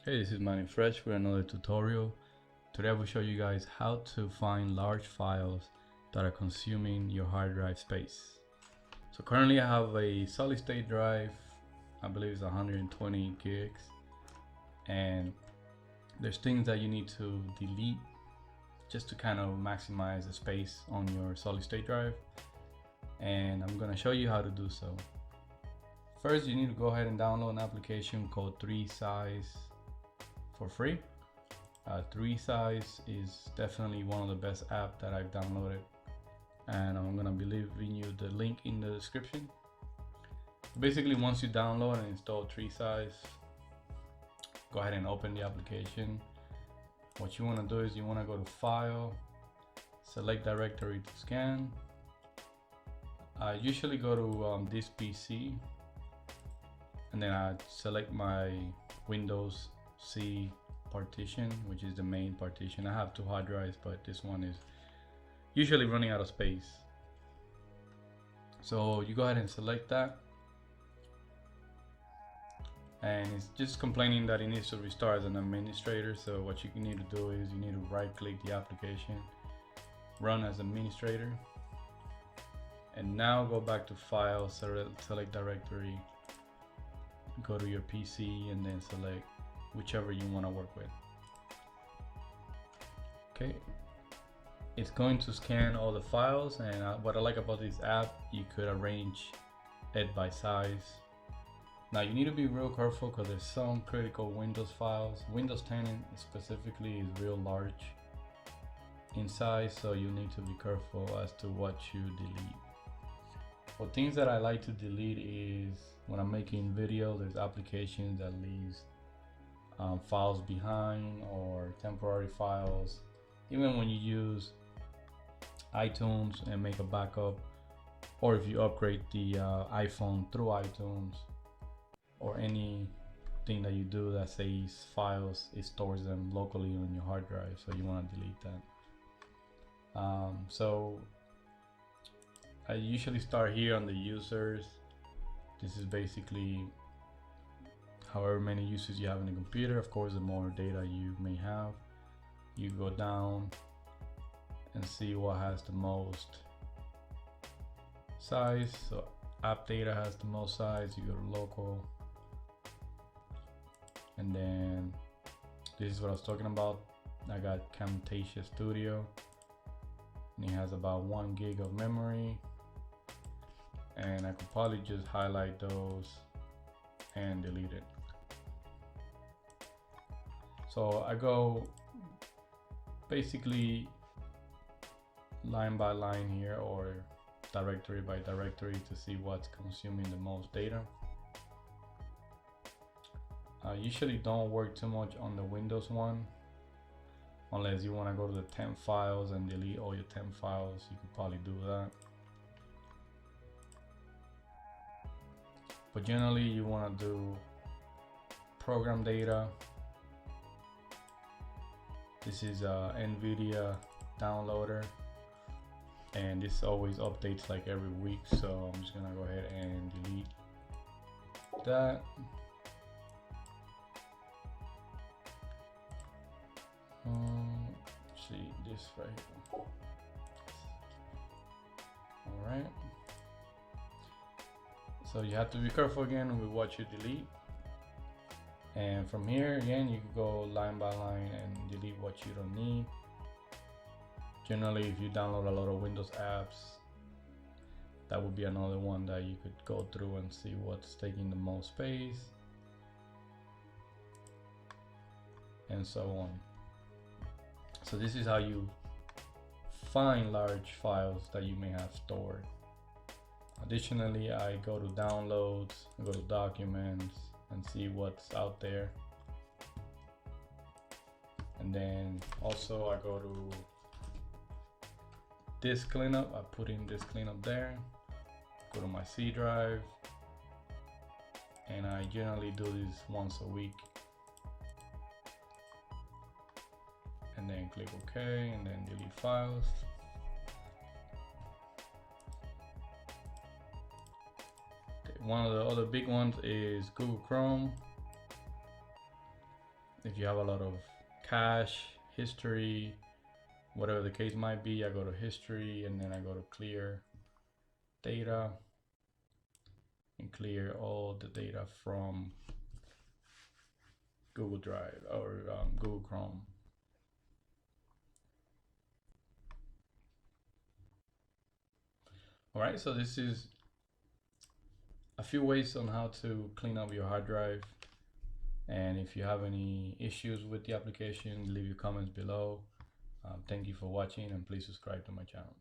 Hey, this is Manny Fresh with another tutorial. Today I will show you guys how to find large files that are consuming your hard drive space. So currently I have a solid state drive, I believe it's 120 gigs, and there's things that you need to delete just to kind of maximize the space on your solid state drive, and I'm going to show you how to do so. First, you need to go ahead and download an application called 3Size for free. 3Size is definitely one of the best apps that I've downloaded, and I'm gonna be leaving you the link in the description. Basically, once you download and install 3Size, go ahead and open the application. What you want to do is you want to go to File, select Directory to scan. I usually go to this PC, and then I select my Windows C partition, which is the main partition. I have two hard drives, but this one is usually running out of space. So you go ahead and select that, and it's just complaining that it needs to restart as an administrator. So what you need to do is you need to right click the application, run as administrator, and now go back to File, select Directory, go to your PC, and then select whichever you want to work with. Okay, it's going to scan all the files, and what I like about this app, you could arrange it by size. Now you need to be real careful because there's some critical Windows files. Windows 10 specifically is real large in size, so you need to be careful as to what you delete. Well, things that I like to delete is when I'm making video, there's applications that leaves files behind, or temporary files. Even when you use iTunes and make a backup, or if you upgrade the iPhone through iTunes, or anything that you do that saves files, it stores them locally on your hard drive, so you want to delete that. So I usually start here on the users. This is basically however many users you have in the computer. Of course, the more data you may have, you go down and see what has the most size. So app data has the most size. You go to local, and then this is what I was talking about. I got Camtasia Studio, and it has about 1 gig of memory, and I could probably just highlight those and delete it. So I go basically line by line here, or directory by directory, to see what's consuming the most data. I usually don't work too much on the Windows one, unless you want to go to the temp files and delete all your temp files. You could probably do that, but generally you want to do program data. This is NVIDIA downloader, and this always updates like every week, so I'm just gonna go ahead and delete that. See this right here. All right, so you have to be careful again with what you delete. And from here again, you can go line by line and delete what you don't need. Generally, if you download a lot of Windows apps, that would be another one that you could go through and see what's taking the most space, and so on. So this is how you find large files that you may have stored. Additionally, I go to downloads, I go to documents, and see what's out there. And then also I go to disk cleanup. I put in disk cleanup there. Go to my C drive, and I generally do this once a week. And then click OK, and then delete files. One of the other big ones is Google Chrome. if you have a lot of cache, history, whatever the case might be, I go to history and then I go to clear data and clear all the data from Google Drive or Google Chrome. All right, so this is a few ways on how to clean up your hard drive. And if you have any issues with the application, leave your comments below. Thank you for watching, and please subscribe to my channel.